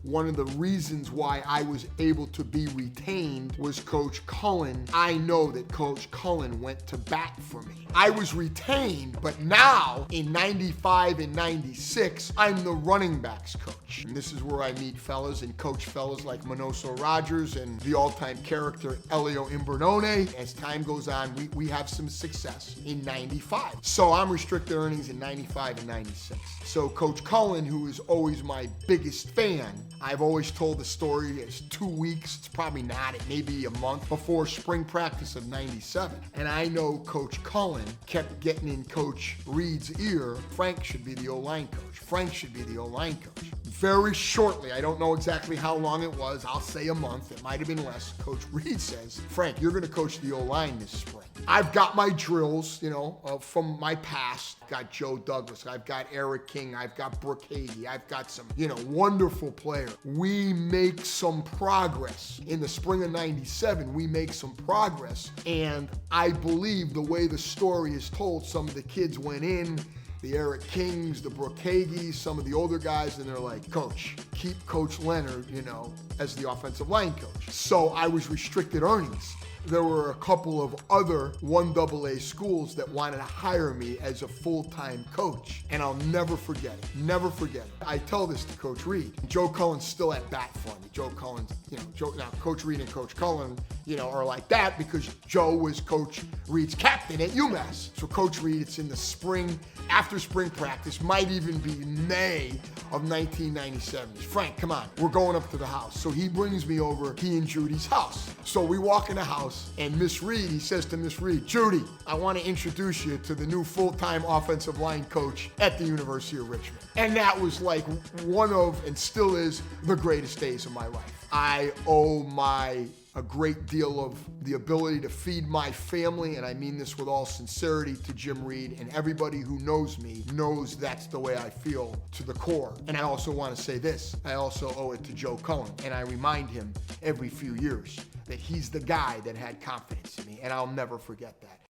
One of the reasons why I was able to be retained was Coach Cullen. I know that Coach Cullen went to bat for me. I was retained, but now in 95 and 96, I'm the running backs coach. And this is where I meet fellas and coach fellas like Manoso Rogers and the all-time character Elio Imbernone. As time goes on, we have some success in 95. So I'm restricted earnings in 95 and 96. So Coach Cullen, who is always my biggest fan, I've always told the story as 2 weeks, it's probably not, it may be a month before spring practice of 97. And I know Coach Cullen kept getting in Coach Reid's ear, Frank should be the O-line coach. Frank should be the O-line coach. Very shortly, I don't know exactly how long it was, I'll say a month, it might have been less, Coach Reid says, Frank, you're gonna coach the O-line this spring. I've got my drills, from my past. I've got Joe Douglas, I've got Eric King, I've got Brooke Hagee, I've got some, wonderful players. We make some progress. In the spring of 97, we make some progress. And I believe the way the story is told, some of the kids went in, the Eric Kings, the Brooke Hagees, some of the older guys, and they're like, Coach, keep Coach Leonard, as the offensive line coach. So I was restricted earnings. There were a couple of other 1AA schools that wanted to hire me as a full-time coach. And I'll never forget it. Never forget it. I tell this to Coach Reid. Joe Cullen's still at bat for me. Joe Cullen's, now Coach Reid and Coach Cullen, are like that because Joe was Coach Reid's captain at UMass. So Coach Reid, it's in the spring, after spring practice, might even be May of 1997. Frank, come on, we're going up to the house. So he brings me over, he and Judy's house. So we walk in the house, and Miss Reid, he says to Miss Reid, Judy, I want to introduce you to the new full-time offensive line coach at the University of Richmond. And that was like one of, and still is, the greatest days of my life. I owe a great deal of the ability to feed my family, and I mean this with all sincerity, to Jim Reid, and everybody who knows me knows that's the way I feel to the core. And I also want to say this, I also owe it to Joe Cullen, and I remind him every few years that he's the guy that had confidence in me, and I'll never forget that.